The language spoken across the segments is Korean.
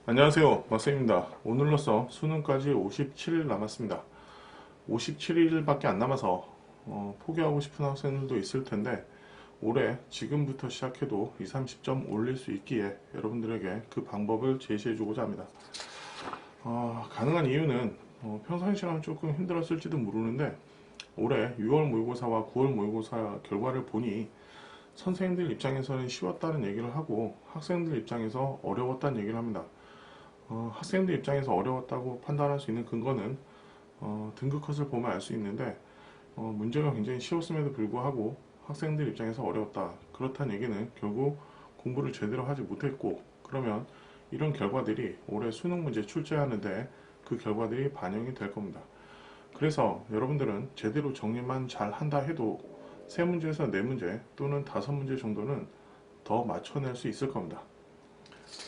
안녕하세요, 박쌤입니다. 오늘로써 수능까지 57일 남았습니다. 57일밖에 안 남아서 포기하고 싶은 학생들도 있을 텐데 올해 지금부터 시작해도 2, 30점 올릴 수 있기에 여러분들에게 그 방법을 제시해 주고자 합니다. 가능한 이유는 평상시라면 조금 힘들었을지도 모르는데 올해 6월 모의고사와 9월 모의고사 결과를 보니 선생님들 입장에서는 쉬웠다는 얘기를 하고 학생들 입장에서 어려웠다는 얘기를 합니다. 학생들 입장에서 어려웠다고 판단할 수 있는 근거는 등급컷을 보면 알 수 있는데 문제가 굉장히 쉬웠음에도 불구하고 학생들 입장에서 어려웠다. 그렇다는 얘기는 결국 공부를 제대로 하지 못했고 그러면 이런 결과들이 올해 수능 문제 출제하는데 그 결과들이 반영이 될 겁니다. 그래서 여러분들은 제대로 정리만 잘 한다 해도 3문제에서 4문제 또는 5문제 정도는 더 맞춰낼 수 있을 겁니다.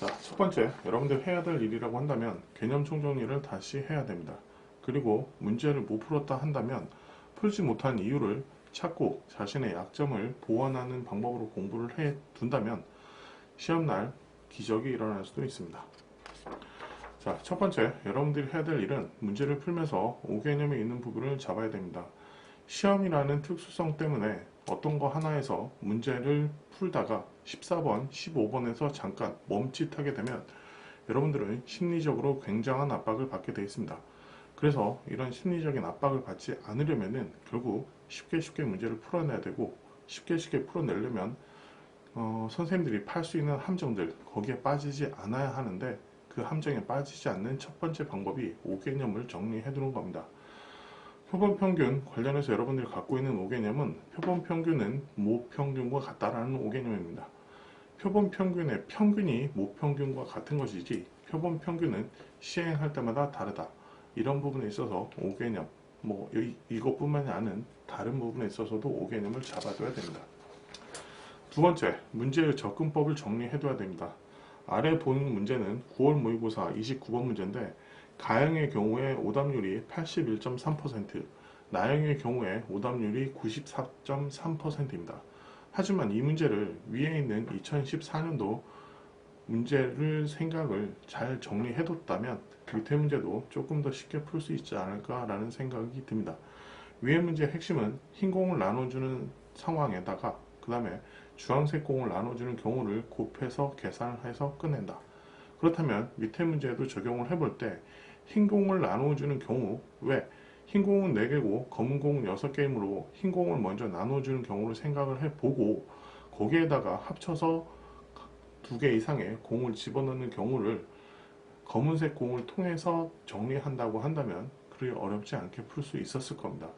자, 첫 번째, 여러분들 해야 될 일이라고 한다면 개념 총정리를 다시 해야 됩니다. 그리고 문제를 못 풀었다 한다면 풀지 못한 이유를 찾고 자신의 약점을 보완하는 방법으로 공부를 해 둔다면 시험날 기적이 일어날 수도 있습니다. 자, 첫 번째, 여러분들이 해야 될 일은 문제를 풀면서 5개념에 있는 부분을 잡아야 됩니다. 시험이라는 특수성 때문에 어떤 거 하나에서 문제를 풀다가 14번, 15번에서 잠깐 멈칫하게 되면 여러분들은 심리적으로 굉장한 압박을 받게 되어 있습니다. 그래서 이런 심리적인 압박을 받지 않으려면은 결국 쉽게 문제를 풀어내야 되고 쉽게 풀어내려면 선생님들이 팔 수 있는 함정들 거기에 빠지지 않아야 하는데 그 함정에 빠지지 않는 첫 번째 방법이 5개념을 정리해 두는 겁니다. 표본 평균 관련해서 여러분들이 갖고 있는 5개념은 표본 평균은 모평균과 같다라는 5개념입니다. 표본 평균의 평균이 모평균과 같은 것이지 표본 평균은 시행할 때마다 다르다. 이런 부분에 있어서 5개념, 이것뿐만이 아닌 다른 부분에 있어서도 5개념을 잡아둬야 됩니다. 두 번째, 문제의 접근법을 정리해둬야 됩니다. 아래 보는 문제는 9월 모의고사 29번 문제인데 가형의 경우에 오답률이 81.3%, 나형의 경우에 오답률이 94.3%입니다. 하지만 이 문제를 위에 있는 2014년도 문제를 생각을 잘 정리해뒀다면 밑에 문제도 조금 더 쉽게 풀 수 있지 않을까라는 생각이 듭니다. 위에 문제의 핵심은 흰 공을 나눠주는 상황에다가 그 다음에 주황색 공을 나눠주는 경우를 곱해서 계산을 해서 끝낸다. 그렇다면 밑에 문제에도 적용을 해볼 때 흰 공을 나눠주는 경우 왜 흰 공은 4개고 검은 공은 6개이므로 흰 공을 먼저 나눠주는 경우를 생각을 해보고 거기에다가 합쳐서 2개 이상의 공을 집어넣는 경우를 검은색 공을 통해서 정리한다고 한다면 그리 어렵지 않게 풀 수 있었을 겁니다.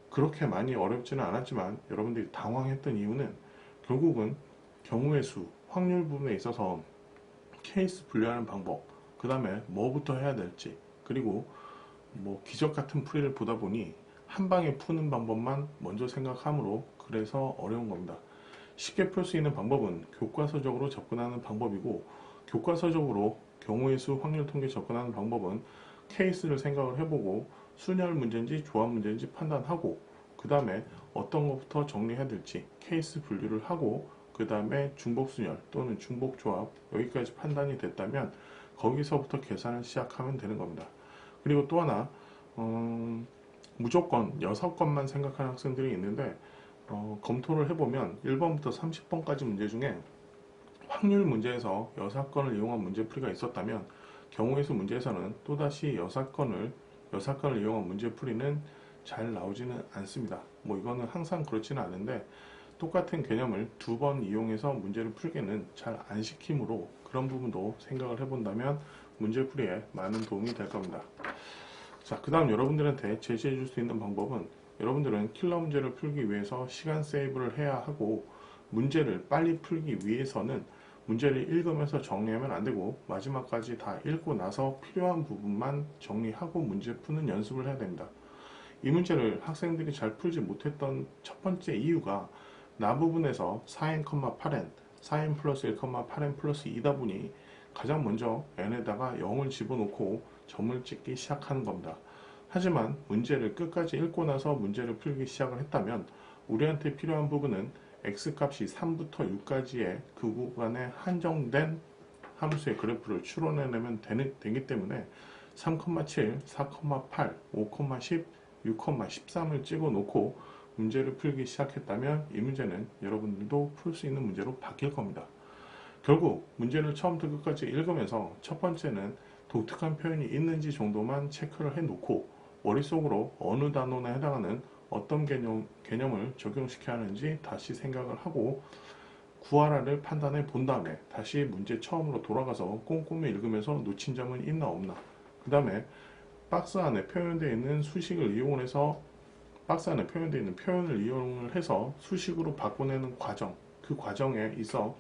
그렇게 많이 어렵지는 않았지만 여러분들이 당황했던 이유는 결국은 경우의 수, 확률 부분에 있어서 케이스 분류하는 방법, 그 다음에 뭐부터 해야 될지, 그리고 기적 같은 풀이를 보다 보니 한 방에 푸는 방법만 먼저 생각하므로 그래서 어려운 겁니다. 쉽게 풀 수 있는 방법은 교과서적으로 접근하는 방법이고 교과서적으로 경우의 수, 확률 통계 접근하는 방법은 케이스를 생각을 해보고 순열 문제인지 조합 문제인지 판단하고 그 다음에 어떤 것부터 정리해야 될지 케이스 분류를 하고 그 다음에 중복순열 또는 중복조합 여기까지 판단이 됐다면 거기서부터 계산을 시작하면 되는 겁니다. 그리고 또 하나 무조건 6건만 생각하는 학생들이 있는데 검토를 해보면 1번부터 30번까지 문제 중에 확률 문제에서 6건을 이용한 문제풀이가 있었다면 경우의 수 문제에서는 또다시 6건을 이용한 문제풀이는 잘 나오지는 않습니다. 이거는 항상 그렇지는 않은데 똑같은 개념을 2번 이용해서 문제를 풀기는 잘 안 시키므로 그런 부분도 생각을 해본다면 문제풀이에 많은 도움이 될 겁니다. 자, 그 다음 여러분들한테 제시해 줄 수 있는 방법은 여러분들은 킬러 문제를 풀기 위해서 시간 세이브를 해야 하고 문제를 빨리 풀기 위해서는 문제를 읽으면서 정리하면 안 되고 마지막까지 다 읽고 나서 필요한 부분만 정리하고 문제 푸는 연습을 해야 됩니다. 이 문제를 학생들이 잘 풀지 못했던 첫 번째 이유가 나 부분에서 4n, 8n, 4n 플러스 1, 8n 플러스 2다 보니 가장 먼저 n에다가 0을 집어넣고 점을 찍기 시작하는 겁니다. 하지만 문제를 끝까지 읽고 나서 문제를 풀기 시작을 했다면 우리한테 필요한 부분은 x값이 3부터 6까지의 그 구간에 한정된 함수의 그래프를 추론해내면 되기 때문에 3,7, 4,8, 5,10, 6,13을 찍어 놓고 문제를 풀기 시작했다면 이 문제는 여러분들도 풀 수 있는 문제로 바뀔 겁니다. 결국 문제를 처음부터 끝까지 읽으면서 첫 번째는 독특한 표현이 있는지 정도만 체크를 해 놓고 머릿속으로 어느 단어에 해당하는 어떤 개념을 적용시켜야 하는지 다시 생각을 하고 구하라를 판단해 본 다음에 다시 문제 처음으로 돌아가서 꼼꼼히 읽으면서 놓친 점은 있나 없나, 그 다음에 박스 안에 표현되어 있는 수식을 이용해서 박스 안에 표현되어 있는 표현을 이용을 해서 수식으로 바꿔내는 과정, 그 과정에 있어서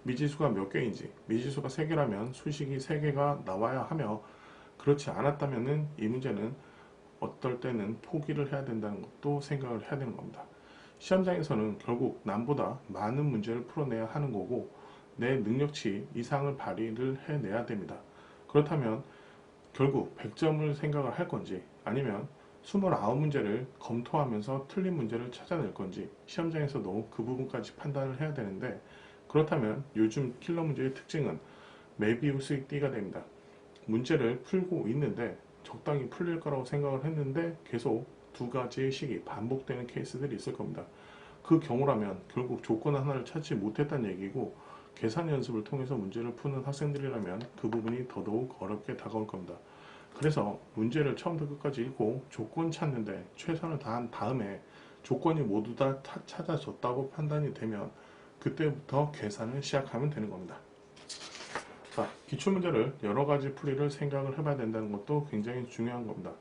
미지수가 몇 개인지, 미지수가 3개라면 수식이 3개가 나와야 하며, 그렇지 않았다면 이 문제는 어떨 때는 포기를 해야 된다는 것도 생각을 해야 되는 겁니다. 시험장에서는 결국 남보다 많은 문제를 풀어내야 하는 거고 내 능력치 이상을 발휘를 해내야 됩니다. 그렇다면 결국 100점을 생각을 할 건지 아니면 29문제를 검토하면서 틀린 문제를 찾아낼 건지 시험장에서도 그 부분까지 판단을 해야 되는데, 그렇다면 요즘 킬러 문제의 특징은 메비우스의 띠가 됩니다. 문제를 풀고 있는데 적당히 풀릴 거라고 생각을 했는데 계속 두 가지의 식이 반복되는 케이스들이 있을 겁니다. 그 경우라면 결국 조건 하나를 찾지 못했다는 얘기고, 계산 연습을 통해서 문제를 푸는 학생들이라면 그 부분이 더더욱 어렵게 다가올 겁니다. 그래서 문제를 처음부터 끝까지 읽고 조건 찾는데 최선을 다한 다음에 조건이 모두 다 찾아졌다고 판단이 되면 그때부터 계산을 시작하면 되는 겁니다. 자, 기출문제를 여러가지 풀이를 생각을 해봐야 된다는 것도 굉장히 중요한 겁니다.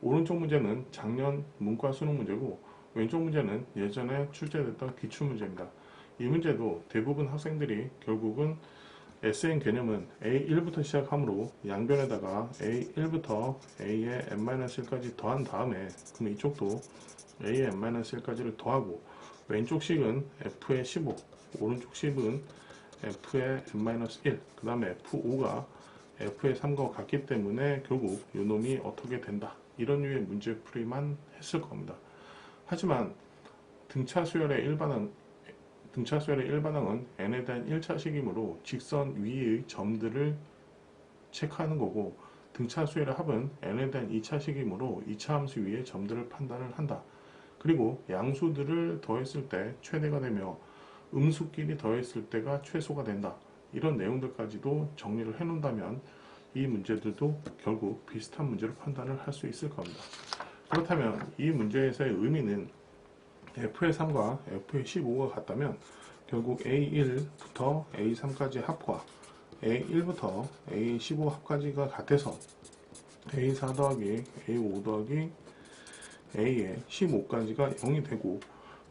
오른쪽 문제는 작년 문과 수능 문제고 왼쪽 문제는 예전에 출제됐던 기출문제입니다. 이 문제도 대부분 학생들이 결국은 SN 개념은 A1부터 시작하므로 양변에다가 A1부터 A의 n-1까지 더한 다음에, 그럼 이쪽도 A의 n-1까지를 더하고 왼쪽 식은 F의 15, 오른쪽 식은 F의 n-1, 그 다음에 F5가 F의 3과 같기 때문에 결국 요놈이 어떻게 된다, 이런 류의 문제풀이만 했을 겁니다. 하지만 등차수열의 일반항은 n에 대한 1차식이므로 직선 위의 점들을 체크하는 거고, 등차수열의 합은 n에 대한 2차식이므로 2차 함수 위의 점들을 판단을 한다. 그리고 양수들을 더했을 때 최대가 되며 음수끼리 더했을 때가 최소가 된다. 이런 내용들까지도 정리를 해 놓는다면 이 문제들도 결국 비슷한 문제로 판단을 할 수 있을 겁니다. 그렇다면 이 문제에서의 의미는 F의 3과 F의 15가 같다면 결국 A1부터 A3까지 합과 A1부터 A15 합까지가 같아서 A4 더하기 A5 더하기 A의 15까지가 0이 되고,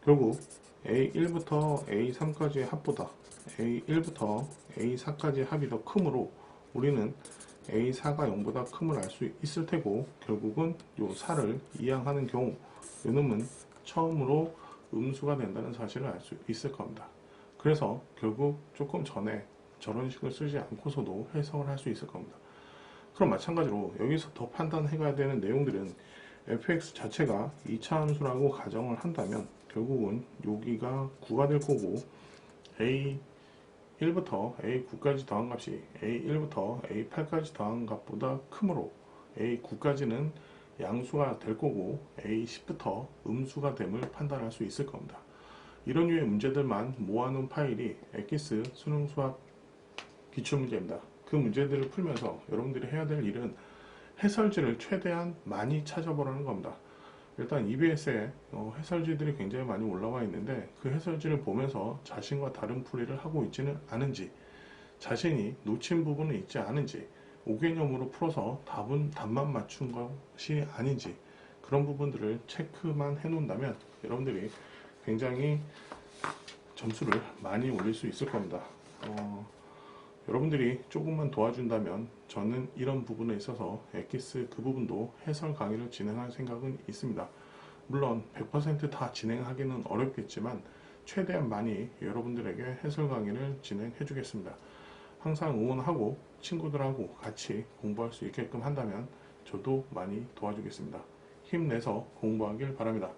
결국 A1부터 A3까지의 합보다 A1부터 A4까지의 합이 더 크므로 우리는 A4가 0보다 큼을 알 수 있을 테고, 결국은 요 4를 이항하는 경우 요놈은 처음으로 음수가 된다는 사실을 알 수 있을 겁니다. 그래서 결국 조금 전에 저런 식을 쓰지 않고서도 해석을 할 수 있을 겁니다. 그럼 마찬가지로 여기서 더 판단해 가야 되는 내용들은 fx 자체가 2차 함수라고 가정을 한다면 결국은 여기가 9가 될 거고, A1부터 A9까지 더한 값이 A1부터 A8까지 더한 값보다 크므로 A9까지는 양수가 될 거고 A10부터 음수가 됨을 판단할 수 있을 겁니다. 이런 류의 문제들만 모아놓은 파일이 엑기스 수능 수학 기출문제입니다. 그 문제들을 풀면서 여러분들이 해야 될 일은 해설지를 최대한 많이 찾아보라는 겁니다. 일단 EBS에 해설지들이 굉장히 많이 올라와 있는데 그 해설지를 보면서 자신과 다른 풀이를 하고 있지는 않은지, 자신이 놓친 부분은 있지 않은지, 5개념으로 풀어서 답만 맞춘 것이 아닌지, 그런 부분들을 체크만 해 놓는다면 여러분들이 굉장히 점수를 많이 올릴 수 있을 겁니다. 여러분들이 조금만 도와준다면 저는 이런 부분에 있어서 엑기스 그 부분도 해설 강의를 진행할 생각은 있습니다. 물론 100% 다 진행하기는 어렵겠지만 최대한 많이 여러분들에게 해설 강의를 진행해 주겠습니다. 항상 응원하고 친구들하고 같이 공부할 수 있게끔 한다면 저도 많이 도와주겠습니다. 힘내서 공부하길 바랍니다.